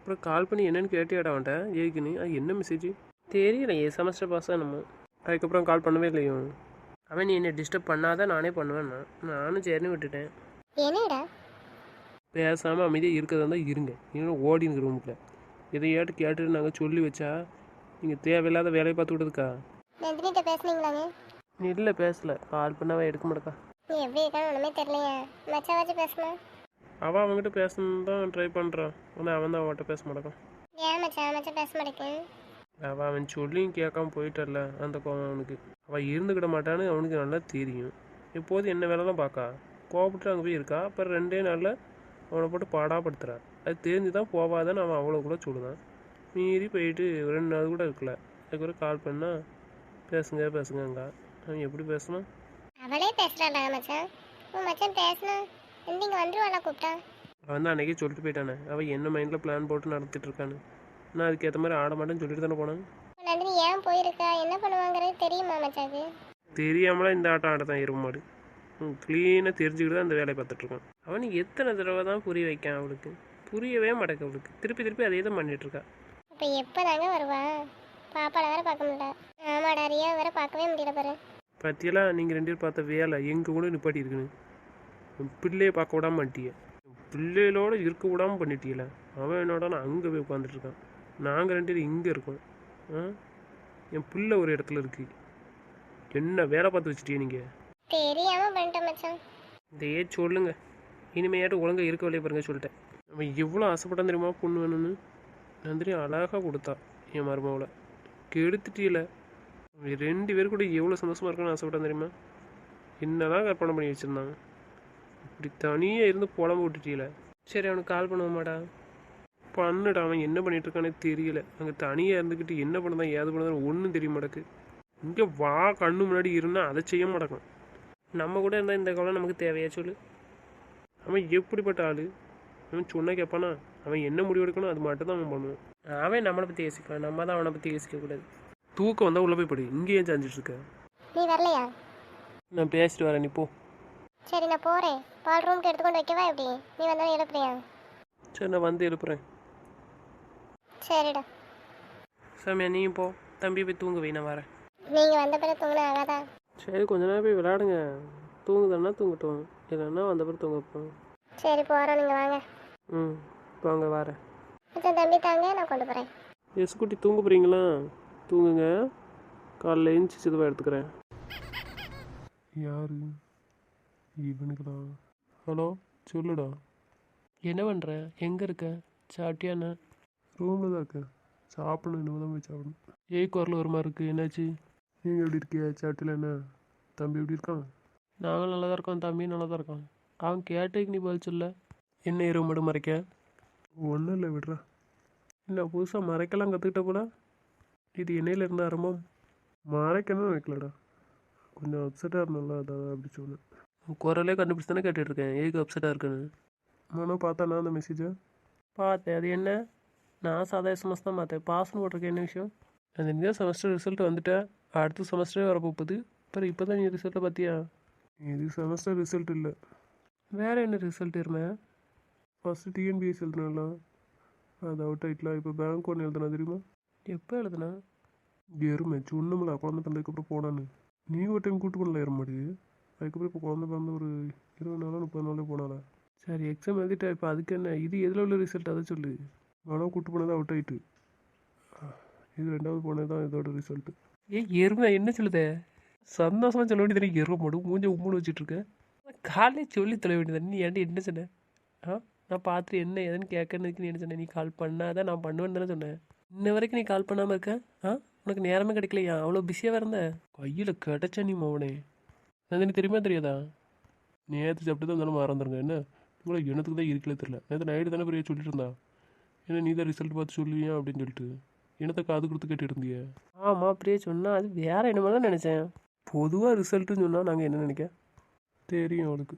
அப்புறம் கால் பண்ணி என்னன்னு கேட்டியாடா அவன்கிட்ட ஏக்குன்னு அது என்ன மெசேஜ் தெரியல செமஸ்டர் பாஸ் தான் நம்ம அதுக்கப்புறம் கால் பண்ணவே இல்லையோ அவன் நீ என்னை டிஸ்டர்ப் பண்ணாத நானே பண்ணுவேன் நானும் சரின்னு விட்டுட்டேன் என்னடா பேசாமல் அமைதியாக இருக்கிறதா இருந்தால் இருங்க இன்னும் ஓடினுங்க ரூமுக்குள்ள எதையாட்டு கேட்டுட்டு நாங்கள் சொல்லி வச்சா நீங்கள் தேவையில்லாத வேலையை பார்த்து விடுறதுக்கா நந்தினிட்ட பேசுனீங்களாங்க? நீ இல்லை பேசலை கால் பண்ணாவே எடுக்க மாட்டேக்கா நீ எப்படி இருக்கான்னு ஒன்றுமே தெரியலையா? மச்சாவாச்சும் பேசணும். அவள் அவங்ககிட்ட பேசணுன்னு தான் ட்ரை பண்ணுறான் ஆனால் அவன் தான் அவன்கிட்ட பேச மாட்டேக்கான் ஏன் மச்சான் பேச மாட்டேங்குது? அவன் சொல்லியும் கேட்காம போயிட்டல அந்த கோவம் அவனுக்கு அவள் இருந்துக்கிட மாட்டான்னு அவனுக்கு நல்லா தெரியும் இப்போது என்ன வேலை தான் பார்க்கா கோவப்பட்டு அங்கே போய் இருக்கா அப்புறம் 2 நாளில் அவனை போட்டு பாடாப்படுத்துறான் அது தெரிஞ்சு தான் போவாதான்னு அவன் அவ்வளோ கூட சொல்லுதான் மீறி போயிட்டு 2 நாள் கூட இருக்கல அதுக்கப்புறம் கால் பண்ணால் பேசுங்கங்க அவன் எப்படி பேசணும் அவளே பேசுறாளா மச்சான்? உன் மச்சான் பேசணும் இங்க வந்துருவாளா கூப்பிட்டா? அவன் தான் அன்றைக்கே சொல்லிட்டு போயிட்டானே அவன் என்ன மைண்டில் பிளான் போட்டு நடத்திட்டு இருக்கான்னு நான் அதுக்கேற்ற மாதிரி ஆட மாட்டேன்னு சொல்லிட்டு தானே போனேன் நந்தினி ஏன் போயிருக்கா என்ன பண்ணுவாங்கிறது தெரியுமா மச்சாக்கு? தெரியாமலாம் இந்த ஆட்டம் ஆட தான் எருமை மாடு க்ளீனாக தெரிஞ்சுக்கிட்டு தான் அந்த வேலையை பார்த்துட்ருக்கான் அவனுக்கு எத்தனை தடவை தான் புரிய வைக்கான் அவளுக்கு புரியவே மாட்டேங்க அவளுக்கு திருப்பி அதே தான் பண்ணிகிட்ருக்கா இப்போ எப்போ தாங்க வருவா? பாப்பாவை வேற பார்க்க முடியல. ஆமாடா ரியா வேற பார்க்கவே முடியல பாரு. பற்றியெல்லாம் நீங்கள் 2 பேரும் பார்த்த வேலை எங்கே கூட நிப்பாட்டி இருக்குன்னு என் பிள்ளையை பார்க்க விடாம மாட்டிய பிள்ளைகளோட இருக்க விடாமல் பண்ணிட்டீங்கள அவன் என்னோட நான் அங்கே போய் உட்காந்துட்ருக்கான் நாங்கள் 2 பேரும் இங்கே இருக்கோம் என் பிள்ளை ஒரு இடத்துல இருக்கு என்ன வேலை பார்த்து வச்சுட்டியே நீங்கள் தெரியாம பண்ணிட்டேன் மச்சான். இதையே சொல்லுங்க இனிமையாட்டு ஒழுங்காக இருக்க வேலையை பாருங்க சொல்லிட்டேன் அவன் எவ்வளோ ஆசைப்பட்டான் தெரியுமா பொண்ணு வேணும்னு நந்தினி அழகாக கொடுத்தா என் மருமகளை கெடுத்துட்டீல அவன் 2 பேர் கூட எவ்வளோ சந்தோஷமாக இருக்குன்னு ஆசைப்பட்டான் தெரியுமா என்னதான் கற்பனை பண்ணி வச்சுருந்தாங்க இப்படி தனியாக இருந்து புலம்பு விட்டுட்டீல சரி அவனுக்கு கால் பண்ணுவோமாடா பண்ணுடா அவன் என்ன பண்ணிட்டு இருக்கானே தெரியல அங்கே தனியாக இருந்துக்கிட்டு என்ன பண்ணதான் ஏது பண்ணதான் ஒன்றும் தெரிய மாட்டேக்கு இங்கே வா கண்ணு முன்னாடி இருந்தால் அதை செய்ய மாட்டேக்கான் நம்ம கூட இருந்தால் இந்த காலம் நமக்கு தேவையா சொல்லு அவன் எப்படிப்பட்ட ஆள் அவன் சொன்னால் கேட்பானா அவன் என்ன முடிவு எடுக்கணும் அது மட்டும் தான் அவன் பண்ணுவான் அவன் நம்மளை பற்றி யோசிக்கலாம் நம்ம தான் அவனை பற்றி யோசிக்கக்கூடாது தூக்கம் வந்தால் உள்ளே போய் படு இங்கேயே சாஞ்சிட்ருக்க நீ வரலையா? நான் பேசிட்டு வரேன் நீ போ சரி நான் போறேன். பால் ரூமுக்கு எடுத்துக்கொண்டு வைக்கவா எப்படி? நீ வந்தாலும் எழுப்புறியா? சரி நான் வந்து எழுப்புறேன் சரிடா. சாமியா நீயும் போ தம்பி போய் தூங்க வை நான் வரேன் நீங்க வந்த பிறகு தூங்கினா ஆகாதா? சரி கொஞ்ச நேரம் போய் விளையாடுங்க தூங்குதானா தூங்கட்டும் இல்லைன்னா வந்த பிறகு தூங்கப்போம் சரி போறோம் நீங்க வாங்க. ம் வாங்க வரேன் மச்சான் தம்பி தாங்க நான் கொண்டு போறேன். எஸ்குட்டி தூங்க போகிறீங்களா தூங்குங்க காலைல எழுந்துச்சி இதுவாக எடுத்துக்கிறேன் யாரு இவனுக்குடா ஹலோ சொல்லுடா என்ன பண்ணுற எங்கே இருக்க சாப்பிட்டியாண்ணா ரூமில் தான் இருக்கேன் சாப்பிடணும் இனிமே தான் போய் சாப்பிடணும் ஏய் குரல் ஒரு மாதிரி இருக்குது என்னாச்சு நீங்கள் எப்படி இருக்கியா சாப்பிட்டல என்ன தம்பி எப்படி இருக்கான் நாங்கள் நல்லா தான் இருக்கோம் தம்பி நல்லா தான் இருக்கான் அவன் கேட்டதுக்கு நீ பதில் சொல்ல என்ன இரவு மட்டும் மறைக்க ஒன்றும் இல்லை விடுறா இல்லை புதுசாக மறைக்கலாம் கற்றுக்கிட்ட போல இது என்னையில் இருந்த ஆரம்பம் மறைக்கணும் வைக்கலடா கொஞ்சம் அப்செட்டாக இருந்தோம்ல அதான் அப்படி சொன்னேன் குரலே கண்டுபிடிச்சி தானே கேட்டுட்ருக்கேன் ஏக்கு அப்செட்டாக இருக்குன்னு மனம் பார்த்தானா அந்த மெசேஜை பார்த்தேன் அது என்ன நான் சாதா எஸ்எம்எஸ் தான் பார்த்தேன் பாஸ்ன்னு போட்டிருக்கேன் என்ன விஷயம் அந்த இந்த செமஸ்டர் ரிசல்ட் வந்துட்டேன் அடுத்த செமஸ்டரே வரப்போகுது அப்புறம் இப்போ தான் நீ ரிசல்ட்டை பார்த்தியா இது செமஸ்டர் ரிசல்ட் இல்லை வேறு என்ன ரிசல்ட் இருந்தேன் ஃபஸ்ட்டு டிஎன்பிஎஸ் எழுதுனால அது அவுட் ஆகிட்டலாம் இப்போ பேங்க் ஒன்று எழுதுனா தெரியுமா எப்போ எழுதுனா எருமை சொன்னமில்ல குழந்தை பிறந்ததுக்கப்புறம் போனான்னு நீ ஒரு டைம் கூட்டு பண்ணல எருமாடி அதுக்கப்புறம் இப்போ குழந்தை பிறந்த ஒரு 20 நாளோ 30 நாளோ போனால சரி எக்ஸாம் எழுதிட்டா இப்போ அதுக்கு என்ன இது எதில் உள்ள ரிசல்ட் அதை சொல்லு மனம் கூட்டு போனது அவுட் ஆகிட்டு இது 2வது போனது தான் இதோட ரிசல்ட்டு எருமை என்ன சொல்லுதே சந்தோஷமாக சொல்ல வேண்டியது எருமை மாடும் மூஞ்ச உம்முன்னு வச்சுட்ருக்க காலையே சொல்லி தொலை வேண்டியது நீ ஏன்ட்டு என்ன சொன்ன நான் பார்த்துட்டு என்ன ஏதுன்னு கேட்கறதுக்கு நீ என்ன சொன்னேன் நீ கால் பண்ணாதான் நான் பண்ணுவேன்னு தானே சொன்னேன் இன்ன வரைக்கும் நீ கால் பண்ணாமல் இருக்க உனக்கு நேரமே கிடைக்கலையா அவ்வளோ பிஸியாக இருந்த கையில் கிடச்ச நீ மௌனே அது தெரியுமா தெரியாதா நேற்று சாப்பிட்டு தான் இருந்தாலும் மறந்துருங்க என்ன உங்களை என்னத்துக்கு தான் இருக்கல தெரியல நேற்று நைட்டு தானே பெரிய சொல்லிட்டு இருந்தா ஏன்னா நீ தான் ரிசல்ட் பார்த்து சொல்லுவியா அப்படின்னு சொல்லிட்டு என்னத்தை காது கொடுத்து கேட்டு இருந்திய ஆமாம் அப்படியே சொன்னால் அது வேற என்னமா தான் நினச்சேன் பொதுவாக ரிசல்ட்டுன்னு சொன்னால் நாங்கள் என்ன நினைக்க தெரியும் அவளுக்கு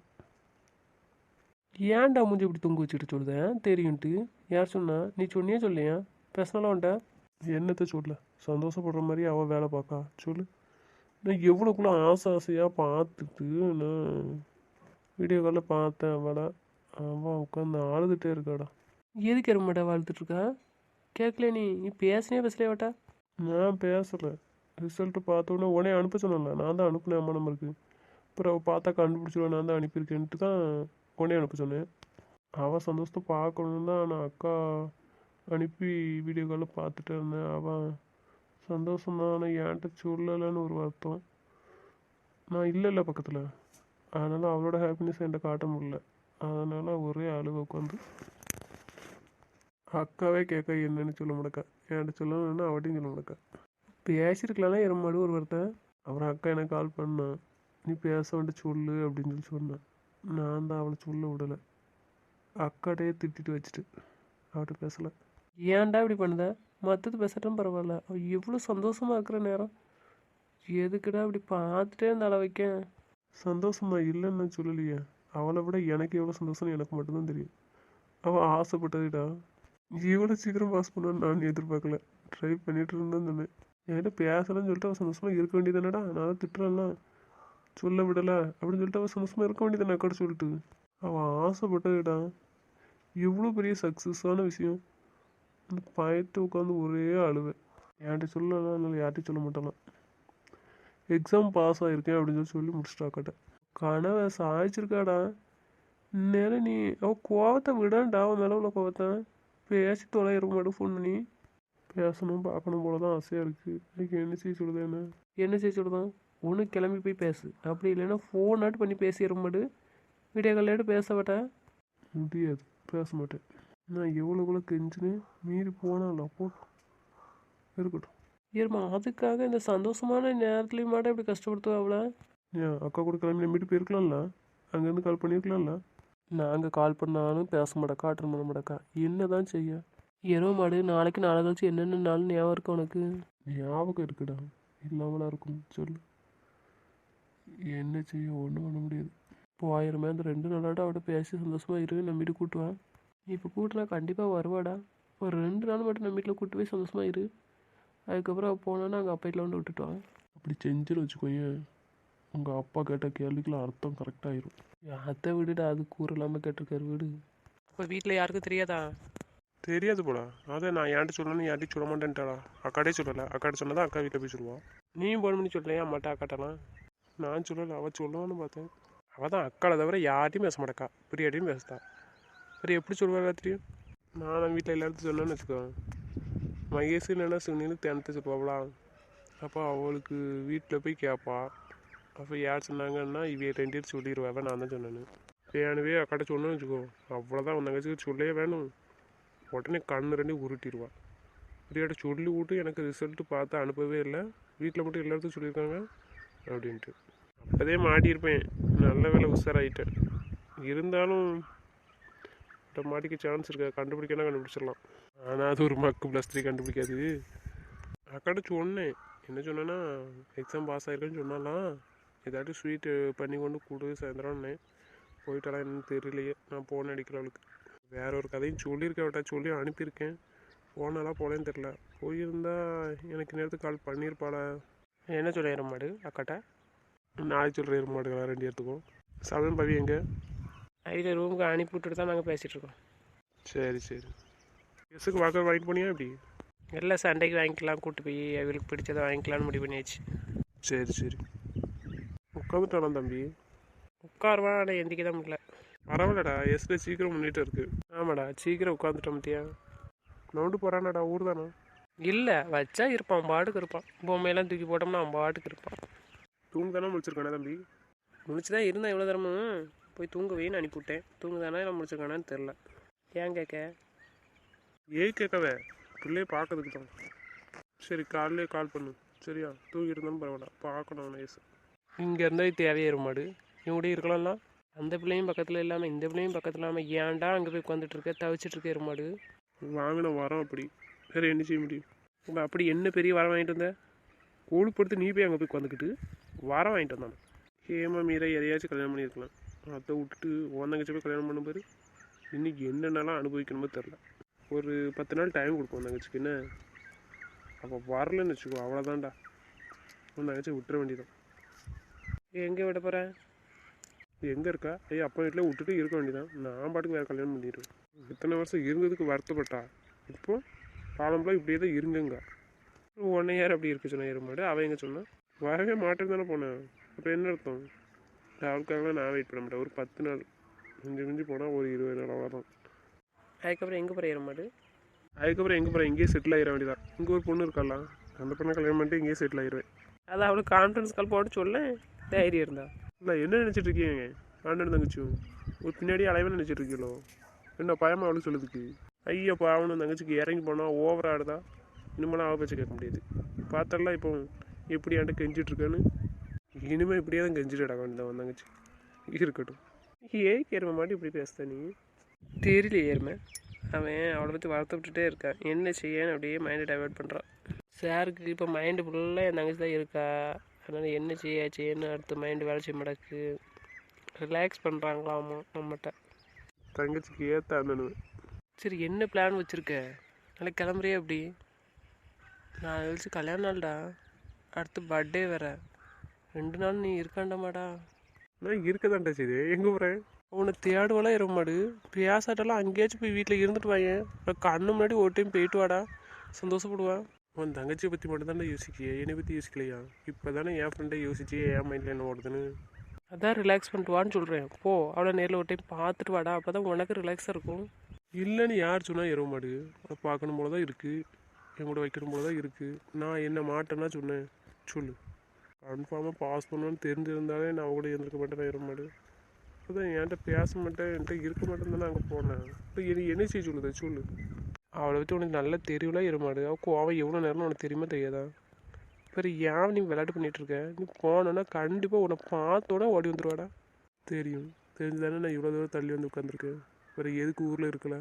ஏன்டா மூஞ்சி இப்படி தொங்க வச்சுட்டு சொல்லுதேன் தெரியும்ட்டு யார் சொன்னா நீ சொன்னியே சொல்லியா பேசினாலும் அவன்ட்ட என்னத்தை சொல்ல சந்தோஷப்படுற மாதிரி அவள் வேலை பார்க்கா சொல்லு நான் எவ்வளோக்குள்ள ஆசையாக பார்த்துட்டு நான் வீடியோ காலில் பார்த்தேன் அவளை அவன் உட்காந்து அழுதுகிட்டே இருக்காடா எதுக்கு எருமாடா வாழ்த்துட்ருக்கா? கேட்கல நீ பேசலையாவட்டா? நான் பேசலை. ரிசல்ட்டு பார்த்தோன்னே உடனே அனுப்ப சொன்னல, நான் தான் அனுப்புனேன் அம்மா நம்பருக்கு. அப்புறம் அவள் பார்த்தா கண்டுபிடிச்சிருவேன், நான் தான் அனுப்பியிருக்கேன்ட்டு தான் உடனே அனுப்ப சொன்னேன். அவள் சந்தோஷத்தை பார்க்கணுன்னு தான் நான் அக்கா அனுப்பி வீடியோ காலில் பார்த்துட்டு இருந்தேன். அவன் சந்தோஷம்தான், ஆனால் என்கிட்ட சொல்லலைன்னு ஒரு வருத்தம். நான் இல்லை பக்கத்தில், அதனால் அவளோட ஹாப்பினஸ் என்கிட்ட காட்ட முடியல. அதனால் ஒரே அழுவ உட்காந்து அக்காவே கேட்க என்னன்னு சொல்ல மாட்டேக்கா, என்கிட்ட சொல்லணும்னா அவட்டையும் சொல்ல மாட்டேக்கா. பேசியிருக்கலாம்னா எருமாடு ஒரு வார்த்தை. அப்புறம் அக்கா எனக்கு கால் பண்ணான், நீ பேச வந்துட்டு சொல்லு அப்படின்னு சொல்லி சொன்னேன். நான் தான் அவளை சொல்ல விடலை, அக்காட்டையே திட்டிட்டு வச்சுட்டு அவட்ட பேசலை. ஏன்டா இப்படி பண்ணுத? மற்றது பேசட்டும் பரவாயில்ல, அவள் எவ்வளோ சந்தோஷமாக இருக்கிற நேரம் எதுக்குடா இப்படி பார்த்துட்டே இருந்தால வைக்க? சந்தோஷமா இல்லைன்னு நான் சொல்லலையே, அவளை விட எனக்கு எவ்வளோ சந்தோஷம்னு எனக்கு மட்டும்தான் தெரியும். அவள் ஆசைப்பட்டதுடா, இவ்வளோ சீக்கிரம் பாஸ் பண்ணுவான்னு நான் எதிர்பார்க்கல. ட்ரை பண்ணிட்டு இருந்தேன் தானே, என்கிட்ட பேசலன்னு சொல்லிட்டு அவள் சந்தோஷமாக இருக்க வேண்டியதானடா. நான் தான் திட்டுறேன்லாம், சொல்ல விடலை அப்படின்னு சொல்லிட்டு அவள் சந்தோஷமாக இருக்க வேண்டியதானே அக்கா சொல்லிட்டு. அவள் ஆசைப்பட்டதுடா, எவ்வளோ பெரிய சக்ஸஸான விஷயம். அந்த பயத்தை உட்காந்து ஒரே அழுவேன். என்கிட்ட சொல்லலாம், அதனால யார்கிட்டையும் சொல்ல மாட்டேலாம். எக்ஸாம் பாஸ் ஆகிருக்கேன் அப்படின்னு சொல்லி முடிச்சுட்டா அக்காட்ட. கனவை சாய்ச்சிருக்காடா. இந்நேரம் நீ அவள் கோவத்தை விடாண்டா, அவன் மேலே உள்ள கோவத்தை பேசி தொலைகிற மாட்டேன். ஃபோன் பண்ணி பேசணும் பார்க்கணும் போல தான் ஆசையாக இருக்குது. இன்னைக்கு என்ன செய்ய சொல்லுது? என்ன செய்ய சொல்லுதான்? ஒன்று கிளம்பி போய் பேசு, அப்படி இல்லைன்னா ஃபோனாட்டு பண்ணி பேசிடுற மாட்டு. வீடியோ காலையாட்டு பேச மாட்டேன். முடியாது, பேச மாட்டேன். நான் எவ்வளோக்குள்ள கெஞ்சினேன், மீறி போனால போட்டோம் இருக்கட்டும். ஏறுமா அதுக்காக இந்த சந்தோஷமான நேரத்துலையும் மாட்டேன் இப்படி கஷ்டப்படுத்துவா அவளை? ஏன் அக்கா கூட கிளம்பி நம்பிட்டு போயிருக்கலாம்ல, அங்கேருந்து கால் பண்ணியிருக்கலாம்ல. நாங்கள் கால் பண்ணாலும் பேச மாட்டேக்கா, அட்டன் பண்ண மாட்டேக்கா. என்ன தான் செய்ய? எருவ மாடு நாளைக்கு நாளை கழிச்சு என்னென்ன நாள் ஞாபகம் இருக்கு உனக்கு? ஞாபகம் இருக்குடா, இல்லாமலாம் இருக்கும் சொல்லு. என்ன செய்ய, ஒன்றும் பண்ண முடியாது. இப்போ 1000 அந்த 2 நாளாட்டம் அவட்ட பேசி சந்தோஷமாக இரு, நம்ம வீட்டுக்கு கூட்டுவான். இப்போ கூட்டினா கண்டிப்பாக வருவாடா. ஒரு 2 நாள் மட்டும் நம்ம வீட்டில் கூட்டு போய் சந்தோஷமாக இரு. அதுக்கப்புறம் அவள் போனோன்னா அங்கே அப்பா வீட்டில் வந்து விட்டுட்டுவான். அப்படி செஞ்சுன்னு வச்சுக்கோங்க, உங்கள் அப்பா கேட்ட கேள்விக்கெலாம் அர்த்தம் கரெக்டாகிடும். அதை விடுடா, அது கூறு இல்லாமல் கேட்டிருக்காரு வீடு. இப்போ வீட்டில் யாருக்கும் தெரியாதா? தெரியாது போடா. அதான் நான் என்கிட்ட சொல்லணும்னு யார்ட்டையும் சொல்ல மாட்டேன்ட்டாடா. அக்காட்டே சொல்லலை, அக்காட்ட சொன்னதான் அக்கா வீட்டில் போய் சொல்லுவான். நீயும் போன் பண்ணி சொல்லலையா அம்மாட்ட அக்காட்டலாம்? நான் சொல்லலை, அவள் சொல்லுவான்னு பார்த்தேன். அவள் தான் அக்காவை தவிர யார்ட்டையும் பேச மாட்டேக்கா, பிரியாட்டியும் பேசுதா. சரி எப்படி சொல்லுவா எல்லாத்தையும்? நான் வீட்டில் எல்லாத்தையும் சொன்னேன்னு வச்சுக்கோ, மகேஷ் இல்லைன்னா சுனின்னு தினத்தை சொல்லுவாங்களா. அப்போ அவளுக்கு வீட்டில் போய் கேட்பா. அப்போ யார் சொன்னாங்கன்னா இவைய 2 பேர் சொல்லிடுவாவே, நான் தான் சொன்னேன்னு. வேணுவே அக்காட்ட சொன்னேன்னு வச்சுக்கோ, அவ்வளோதான், உன் தங்கச்சிக்கு சொல்லவே வேணும். உடனே கண்ணு 2 உருட்டிடுவா. இப்படியாட்ட சொல்லி விட்டு எனக்கு ரிசல்ட்டு பார்த்து அனுப்பவே இல்லை, வீட்டில் மட்டும் எல்லாத்துக்கும் சொல்லியிருக்காங்க அப்படின்ட்டு. அப்போதே மாட்டியிருப்பேன், நல்ல வேலை உஷாராயிட்டேன். இருந்தாலும் மாட்டிக்க சான்ஸ் இருக்கா, கண்டுபிடிக்கனா கண்டுபிடிச்சிடலாம். ஆனால் அது ஒரு மக்கு +3 கண்டுபிடிக்காது. அக்காட்ட சொன்னேன், என்ன சொன்னேன்னா எக்ஸாம் பாஸ் ஆகிருக்கேன்னு சொன்னாலாம், ஏதாட்டும் ஸ்வீட்டு பண்ணி கொண்டு கொடு சாயந்தரம்னே. போயிட்டாலாம் என்னன்னு தெரியலையே, நான் போன் அடிக்கிற அவளுக்கு. வேற ஒரு கதையும் சொல்லியிருக்கேன் அவட்ட, சொல்லி அனுப்பியிருக்கேன். போனாலாம் போலேன்னு தெரில. போயிருந்தா எனக்கு நேரத்துக்கு கால் பண்ணியிருப்பாளா. என்ன சொல்ல எருமாடு அக்காட்ட? நான் சொல்கிற எருமாடுகளா 2 பேர்த்துக்கும். சமயம் பவி எங்கே? ஐடியா ரூமுக்கு அனுப்பி விட்டுட்டு தான் நாங்கள் பேசிகிட்ருக்கோம். சரி சரி. எஸுக்கு வாக்கர் வாங்கிட்டு போனியா எப்படி? இல்லை, சண்டைக்கு வாங்கிக்கலாம், கூப்பிட்டு போய் அவளுக்கு பிடிச்சதை வாங்கிக்கலான்னு முடிவு பண்ணியாச்சு. சரி சரி. உட்காந்துட்டானா தம்பி? உட்காருவான், ஆனால் எந்திக்க தான் முடியல. பரவாயில்லடா, எஸ்ல சீக்கிரம் முன்னிட்டு இருக்குது. ஆமாடா, சீக்கிரம் உட்காந்துட்டோம் மத்தியா. நோண்டு போகிறானாடா, ஊர் தானே? இல்லை, வச்சா இருப்பான், அவன் பாட்டுக்கு இருப்பான். பொம்மையெல்லாம் தூக்கி போட்டோம்னா அவன் பாட்டுக்கு இருப்பான். தூங்க தானே முடிச்சிருக்கானே தம்பி? முடிச்சு தான் இருந்தேன் எவ்வளோ தரமும். போய் தூங்க வைன்னு அனுப்பிவிட்டேன். தூங்குதானே இல்லை முடிச்சிருக்கானான்னு தெரில. ஏன் கேட்க? ஏன் கேட்கவே, பிள்ளையே பார்க்கறதுக்கு தான். சரி, காலையிலே கால் பண்ணு சரியா? தூங்கிட்டு இருந்தாலும் பரவாயில்ல, பார்க்கணும் வயசு. இங்கே இருந்தால் தேவையே மாடு இவங்க இருக்கலாம்ல. அந்த பிள்ளையும் பக்கத்தில் இல்லாமல் இந்த பிள்ளையும் பக்கத்தில் இல்லாமல் ஏன்டா அங்கே போய் உட்காந்துட்டு இருக்க, தவிச்சிட்டு இருக்க எருமாடு. வாங்கின வரோம் அப்படி. வேறு என்ன செய்ய முடியும்? உங்கள் அப்படி என்ன பெரிய வரம் வாங்கிட்டு வந்த? கூழுப்படுத்து நீ போய் அங்கே போய் உட்காந்துக்கிட்டு வரம் வாங்கிட்டு வந்தானே. ஹேமா மீரை எதையாச்சும் கல்யாணம் பண்ணியிருக்கலாம், அதை விட்டுட்டு உன் தங்கச்சி போய் கல்யாணம் பண்ணும் பாரு. இன்றைக்கி என்னென்னலாம் அனுபவிக்கணுமோ தெரில. ஒரு 10 நாள் டைம் கொடுப்போம் தங்கச்சிக்கு, என்ன? அப்போ வரலன்னு வச்சுக்கோ, அவ்வளோதான்டா, உன் தங்கச்சி விட்டுற வேண்டியதான். எங்கே விட போகிறேன்? எங்கே இருக்கா? ஐயா அப்பா வீட்டில் விட்டுட்டு இருக்க வேண்டியதான். நான் பாட்டுக்கு வேறு கல்யாணம் பண்ணிடுவேன். இத்தனை வருஷம் இருந்ததுக்கு வருத்தப்பட்டா. இப்போ காலம்பெல்லாம் இப்படியே தான் இருங்கங்க. உன்னை யார் அப்படி இருக்க சொன்ன எருமாடு? அவன் எங்கே சொன்னான்? வரவே மாட்டேன்னு தானே போனேன். அப்போ என்ன அர்த்தம்? அவளுக்காகலாம் நான் வெயிட் பண்ண மாட்டேன். ஒரு 10 நாள் மிஞ்சி மிஞ்சி போனால் ஒரு 20 நாள் அவ்வளோதான். அதுக்கப்புறம் எங்கே போகிற எருமாடு? அதுக்கப்புறம் எங்கே போகிறேன்? இங்கேயே செட்டில் ஆகிட வேண்டியதான். இங்கே ஒரு பொண்ணு இருக்காளா, அந்த பொண்ணை கல்யாணம் பண்ணிட்டு இங்கேயே செட்டில் ஆகிடுவேன். அது அவளுக்கு கான்ஃபரன்ஸ் கால் போட்டு சொல்ல தைரியம் இருந்தா. இல்லை என்ன நினச்சிட்டு இருக்கீங்க? ஆண்டு தங்கச்சியும் ஒரு பின்னாடி அலைவன் நினச்சிட்டு இருக்கீங்களோ? என்ன பயமா அவளுக்கு சொல்லுதுக்கு? ஐயோ பாவனும் தங்கச்சிக்கு இறங்கி போனால் ஓவர் ஆடுதா. இனிமேலாம் அவள் பேச்சை கேட்க முடியாது. பார்த்தலாம் இப்போ எப்படி ஆண்டு கெஞ்சிட்ருக்கான்னு. இனிமேல் இப்படியே தான் கெஞ்சிட்டு கிடக்க வேண்டியதான் தங்கச்சி. இருக்கட்டும். ஏய்க்கு எருமை மாட்டி இப்படி பேசுத நீ? தெரியல எருமை. அவன் அவளை பற்றி வருத்தப்பட்டுட்டே இருக்கான். என்ன செய்யன்னு அப்படியே மைண்டை டைவெர்ட் பண்ணுறான். சாருக்கு இப்போ மைண்டு ஃபுல்லாக என் தங்கச்சி தான் இருக்கா. அதனால் என்ன செய்யன்னு அடுத்த மைண்டு வேலை செய்ய மாட்டேக்கு. ரிலாக்ஸ் பண்ணுறாங்களாமா நம்மகிட்ட. தங்கச்சிக்கு ஏற்ற அண்ணனு. சரி என்ன பிளான் வச்சுருக்க? நாளைக்கு கிளம்புறியா அப்படி? நான் கழிச்சு கல்யாண நாள்டா. அடுத்து பர்த்டே வேற. 2 நாள் நீ இருக்காண்டாமாடா? நான் இருக்க தான்டா. சரி எங்கே போகிறேன்? உன்னை தேடுவாலாம் இருமாடு. பேசாட்டெல்லாம் அங்கேயாச்சும் போய் வீட்டில் இருந்துட்டு வாங்க. கண்ணு முன்னாடி ஒரு டைம் போயிட்டு வாடா, சந்தோஷப்படுவேன். உன் தங்கச்சியை பற்றி மட்டும் தானே யோசிக்கியே, என்னை பற்றி யோசிக்கலையா? இப்போ தானே என் ஃப்ரெண்டை யோசிச்சு என் மைண்டில் என்ன ஓடுதுன்னு. அதான் ரிலாக்ஸ் பண்ணிட்டு வான்னு சொல்கிறேன். போ, அவளை நேரில் ஒரு டைம் பார்த்துட்டு வாடா. அப்போ தான் உனக்கு ரிலாக்ஸாக இருக்கும். இல்லைன்னு யார் சொன்னால் எருமாடு? அவளை பார்க்கணும் போல தான் இருக்குது, என் கூட வைக்கணும் போல தான் இருக்குது. நான் என்ன மாட்டேன்னா சொன்னேன் சொல்லு. கன்ஃபார்மாக பாஸ் பண்ணணும்னு தெரிஞ்சிருந்தாலே நான் அவ கூட இருந்திருக்க மாட்டேன் எருமாடு. அதான் என்கிட்ட பேச மாட்டேன், என்கிட்ட இருக்க மாட்டேன்னு தானே அங்கே போனேன். இப்போ என்ன செய்ய சொல்லுது சொல்லு. அவளை வச்சு உனக்கு நல்லா தெரியல எருமாடு. அவள் எவ்வளோ நேரம்னு உனக்கு தெரியுமா தெரியாதா? வேறு ஏன் நீ விளையாட்டு பண்ணிகிட்ருக்க? நீ போனோன்னா கண்டிப்பாக உன்னை பார்த்தோட ஓடி வந்துடுவாடா. தெரியும், தெரிஞ்சு தானே நான் இவ்வளோ தூரம் தள்ளி வந்து உட்காந்துருக்கேன். வேறு எதுக்கு ஊரில் இருக்கல?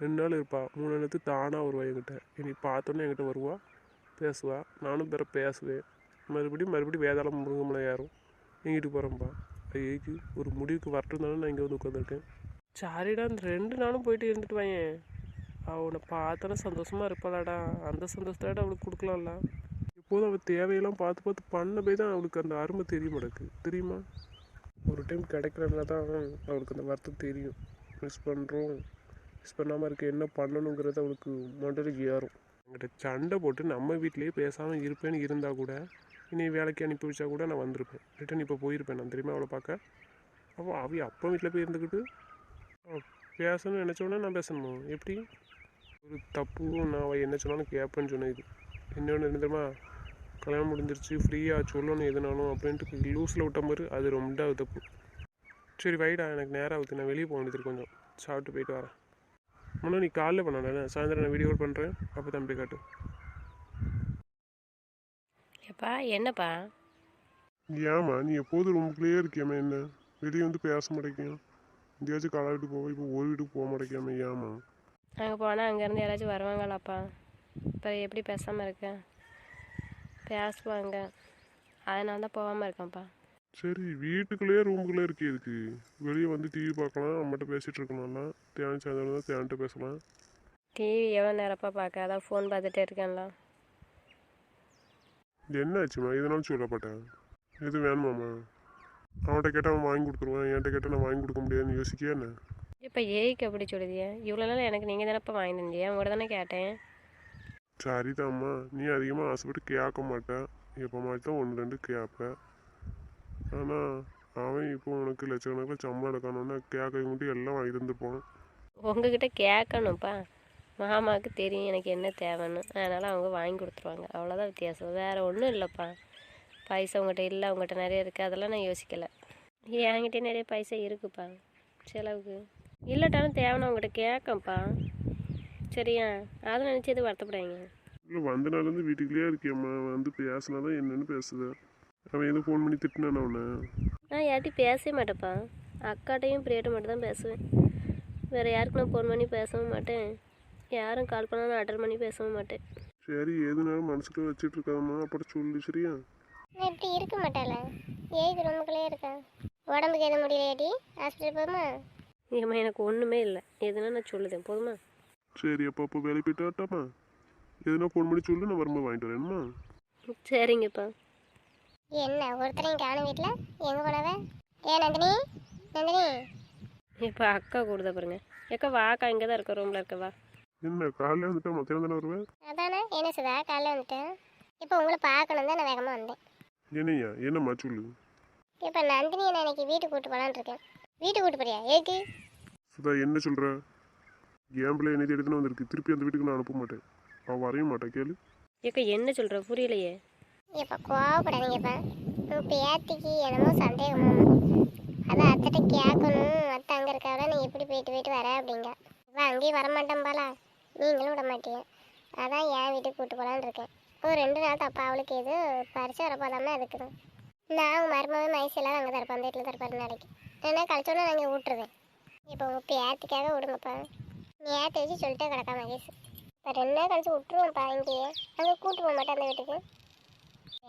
2 நாள் இருப்பா, 3 நாளுக்கு தானாக வருவா என்கிட்ட. நீ பார்த்தோன்னே என்கிட்ட வருவா, பேசுவா. நானும் பிற பேசுவேன். மறுபடியும் வேதாளம் முருங்கமலை யாரும் எங்கிட்டு போகிறேன்ப்பா. ஐக்கு ஒரு முடிவுக்கு வரட்டும் தானே நான் இங்கே வந்து உட்காந்துருக்கேன். சரிடா, அந்த 2 நாளும் போயிட்டு இருந்துட்டு வாயேன். அவனை பார்த்தானே சந்தோஷமாக இருப்பாளாடா. அந்த சந்தோஷத்தாட அவளுக்கு கொடுக்கலாம்ல. எப்போதும் அவள் தேவையெல்லாம் பார்த்து பார்த்து பண்ண போய் தான் அவளுக்கு அந்த அருமை தெரிய மாட்டேக்கு, தெரியுமா? ஒரு டைம் கிடைக்கலன்னா தான் அவளுக்கு அந்த வருத்தம் தெரியும். மிஸ் பண்ணுறோம், மிஸ் பண்ணாமல் இருக்க என்ன பண்ணணுங்கிறது அவளுக்கு மண்டலுக்கு ஏறும். என்கிட்ட சண்டை போட்டு நம்ம வீட்டிலேயே பேசாமல் இருப்பேன்னு இருந்தால் கூட, இனி வேலைக்கு அனுப்பி வச்சா கூட நான் வந்திருப்பேன். ரிட்டன் இப்போ போயிருப்பேன் நான், தெரியுமா? அவளை பார்க்க. அப்போ அவள் அப்பா வீட்டில் போய் இருந்துக்கிட்டு பேசணும்னு நினச்சோன்னா நான் பேசணுமா? எப்படி? ஒரு தப்பு. நான் அவள் என்ன சொன்னாலும் கேட்பேன்னு சொன்னேன். இது இன்னொன்று என்ன தெரியுமா? கல்யாணம் முடிஞ்சிருச்சு, ஃப்ரீயாக சொல்லணும் எதுனாலும் அப்படின்ட்டு லூஸில் விட்ட மாதிரி. அது ரொம்ப தப்பு. சரி வைடா, எனக்கு நேரம் ஆகுது, நான் வெளியே போக வேண்டியது கொஞ்சம். சாப்பிட்டு போயிட்டு வரேன். ஆனால் நீ காலைல பண்ணானே, சாயந்தரம் நான் வீடியோ கால் பண்ணுறேன், அப்போ தம்பி காட்டு. எப்பா என்னப்பா? ஏம்மா நீ எப்போதும் ரூமுக்குள்ளேயே இருக்கியாமே, என்ன வெளியே வந்து பேச மாட்டேங்கியா? எங்கேயாச்சும் காலை வீட்டுக்கு போவோம், இப்போ ஒரு வீட்டுக்கு போக மாட்டேங்கியாமே, ஏம்மா? அங்கே போனால் அங்கேருந்து யாராச்சும் வருவாங்களாப்பா. இப்போ எப்படி பேசாமல் இருக்கேன்? பேசுவாங்க, அதனால தான் போகாமல் இருக்கேன்ப்பா. சரி வீட்டுக்குள்ளேயே ரூமுக்குள்ளே இருக்கு, எதுக்கு வெளியே வந்து டிவி பார்க்கலாம், அம்மகிட்ட பேசிகிட்டு இருக்கணும்ல. தேவன் சாயந்தரம் தான் தேவன்கிட்ட பேசலாம். டிவி எவ்வளோ நேரப்பா பார்க்க? அதான் ஃபோன் பார்த்துட்டே இருக்கேன்ல. என்ன ஆச்சுமா? இதனாலும் சொல்லப்பட்டேன். எது வேணுமாம்மா? அவன்கிட்ட கேட்டால் அவன் வாங்கி கொடுத்துருவான், என்கிட்ட கேட்டால் நான் வாங்கி கொடுக்க முடியாதுன்னு யோசிக்கியா என்ன? இப்போ ஏய்க்கு அப்படி சொல்லுதியா? இவ்வளோ நாள் எனக்கு நீங்கள் தானேப்பா வாங்கி தந்தியா? உங்கள்கிட்ட தானே கேட்டேன். சரிதாம்மா, நீ அதிகமாக ஆசைப்பட்டு கேட்க மாட்டேன். எப்போ மாதிரி தான் 1-2 கேட்பேன். ஆனால் அவன் இப்போ உனக்கு லட்சக்கணக்கில் சம்பளம் எடுக்கணுன்னா கேட்க மட்டும் எல்லாம் வாங்கி தந்துருப்பான். உங்ககிட்ட கேட்கணும்ப்பா. மாமாவுக்கு தெரியும் எனக்கு என்ன தேவைன்னு, அதனால் அவங்க வாங்கி கொடுத்துருவாங்க. அவ்வளோதான் வித்தியாசம், வேறு ஒன்றும் இல்லைப்பா. பைசா உங்கள்கிட்ட இல்லை, உங்கள்கிட்ட நிறைய இருக்குது, அதெல்லாம் நான் யோசிக்கலை. என்கிட்டே நிறைய பைசா இருக்குப்பா செலவுக்கு. இல்லட்டாலும் தேவைன்னா உங்கள்கிட்ட கேட்கப்பா, சரியா? அதை நினச்சி எதுவும் வருத்தப்படாங்க. இல்லை வந்த நாள்லேருந்து வீட்டுக்குள்ளேயே இருக்கியம்மா, வந்து பேசினா தான் என்னென்னு பேசுத. அவன் எதுவும் ஃபோன் பண்ணி திட்டினான அவனை? நான் யார்ட்டையும் பேசவே மாட்டேன்ப்பா. அக்காட்டையும் பிரியாட்ட மட்டும் தான் பேசுவேன். வேறு யாருக்கு நான் ஃபோன் பண்ணி பேசவும் மாட்டேன். யாரும் கால் பண்ணாலும் நான் அட்டன் பண்ணி பேசவும் மாட்டேன். சரி எதுனாலும் மனசுக்குள்ள வச்சுட்டு இருக்காதம்மா, அப்புறம் சொல்லு சரியா? இப்படி இருக்க மாட்டாள, ஏது ரூமுக்குள்ளே இருக்கா? உடம்புக்கு எதுவும் முடியலையாடி? ஹாஸ்பிட்டல் போதுமா? ஏம்மா எனக்கு ஒன்றுமே இல்லை, எதுனா நான் சொல்லுதேன் போதுமா? சரி அப்போ வேலை போயிட்டு வரட்டாமா? எதுனா ஃபோன் பண்ணி சொல்லு, நான் வரும்போது வாங்கிட்டு வரேன்மா. சரிங்கப்பா. என்ன ஒருத்தரையும் காணும் வீட்டில்? எங்கே போனவ? ஏ நந்தினி, நந்தினி. இப்போ அக்கா கூடுத பாருங்க. ஏக்கா வாக்கா, இங்கே தான் இருக்க, ரூமில் இருக்கவா. என்ன காலையில் வந்துட்டா மத்தியானம் தானே வருவேன்? அதானே என்ன சுதா காலைல வந்துட்டேன். இப்போ உங்களை பார்க்கணும் தான் நான் வேகமாக வந்தேன். என்னையா என்னம்மா சொல்லு. இப்போ நந்தினியை நான் இன்னைக்கு வீட்டுக்கு கூட்டு போகலான்னு இருக்கேன். வீட்டுக்கு கூட்டு போறியா? ஏக்கு சுதா என்ன சொல்கிற? என் பிள்ளை என்னை எடுத்துன்னு வந்திருக்கு, திருப்பி அந்த வீட்டுக்கு நான் அனுப்ப மாட்டேன். அவள் வரையும் மாட்டேன், கேளு. ஏக்கா என்ன சொல்கிற புரியலையே. இப்போ கோவப்படாதீங்கப்பா. உங்கள் பேத்திக்கு என்னமோ சந்தேகமா, அதான் அத்தைட்ட கேட்கணும். அத்தை அங்கே இருக்காவில நீ எப்படி போயிட்டு வர அப்படிங்க. இப்போ அங்கேயும் வரமாட்டேன்பாலா, நீங்களும் விட மாட்டீங்க. அதான் என் வீட்டுக்கு கூட்டு போகலான்னு இருக்கேன். ஒரு 2 நாள் தப்பா அவளுக்கு எது பரிசு வரப்போதாமல் இருக்குது. நான் உங்கள் மருமவே மைசெல்லாம் அங்கே தான் இருப்பேன், அந்த வீட்டில் தான் இருப்பாரு நாளைக்கு. ஏன்னா கழிச்சோன்னு நான் இங்கே விட்டுருவேன். இப்போ உங்கள் பேத்திக்காக விடுங்கப்பா. நேற்று வச்சு சொல்லிட்டே கிடக்கா மகேஷ். இப்போ 2 நாள் கழிச்சு விட்டுருவோம்ப்பா. இங்கேயே அங்கே கூட்டு போக மாட்டேன் அந்த வீட்டுக்கு.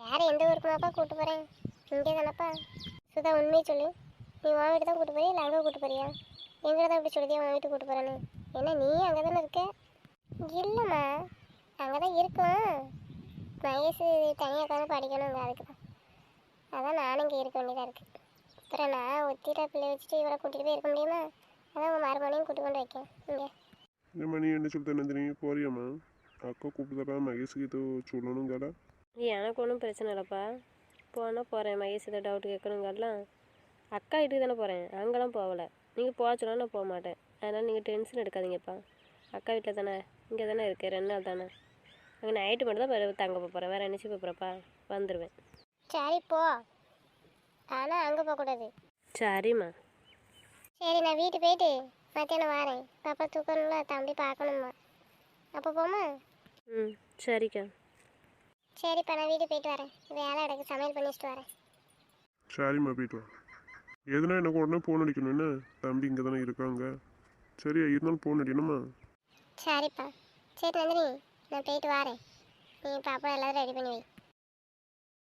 வேறு எந்த ஊருக்குமாப்பா கூட்டு போகிறேன்? இங்கே தானப்பா. சுதா உண்மையை சொல்லு, நீ உன் வீட்டு தான் கூட்டு போறியா இல்லை அங்கே கூட்டு போறியா? எங்களை தான் இப்படி சொல்லியா உன் வீட்டுக்கு கூட்டு போகிறேன்னு? ஏன்னா நீ அங்கே தானே இருக்க. இல்லைம்மா, அங்கே தான் இருக்கும். மகேஷ் தனியாக தானே படிக்கணுங்க, அதுக்கு தான். அதான் நானும் இங்கே இருக்க வேண்டியதாக இருக்குது. அப்புறம் நான் ஒத்திட்ட பிள்ளை வச்சுட்டு இவரை கூட்டிகிட்டு போய் இருக்க முடியுமா? அதான் உங்கள் மறுபடியும் கூட்டு கொண்டு வைக்கேன் இங்கே. ஏம்மா நீ என்ன சொல்லிட்ட நந்தினி, போறியாம்மா? அக்கா கூப்பிட்டுறா, மகேஷுக்கு ஏதோ சொல்லணுங்காடா. எனக்கு ஒன்றும் பிரச்சனை இல்லைப்பா. போனால் போகிறேன். மகேஷ் ஏதோ டவுட் கேட்கணுங்கலாம். அக்கா வீட்டுக்கு தானே போகிறேன், அங்கெல்லாம் போகலை. நீங்கள் போக சொன்னால் நான் போக மாட்டேன். அதனால் நீங்கள் டென்ஷன் எடுக்காதீங்கப்பா. அக்கா வீட்டில் தானே, இங்கே தானே இருக்கேன், 2 நாள் தானே. அங்கே நைட்டு மட்டும் தான் வேறு தங்க போகிறேன், வேறு என்னச்சு போகிறப்பா வந்துடுவேன். சரி போ, ஆனால் அங்கே போகக்கூடாது. சரிம்மா. சரி நான் வீட்டு போயிட்டு மத்தியானம் வரேன். பாப்பா தூக்கணும்ல, தம்பி பார்க்கணுமா, அப்போ போமா? ம் சரிக்கா. சரிப்பா நான் வீட்டுக்கு போயிட்டு வரேன். வேலை எடுக்க சமையல் பண்ணி வச்சுட்டு வரேன். சரிம்மா போயிட்டு வா. எதுனா எனக்கு உடனே ஃபோன் அடிக்கணும், என்ன தம்பி இங்கே தானே இருக்காங்க. சரியா இருந்தாலும் ஃபோன் அடிக்கணுமா? சரிப்பா. சரி நந்தினி, நான் போயிட்டு வரேன். நீ பாப்பா எல்லாரும் ரெடி பண்ணி வை.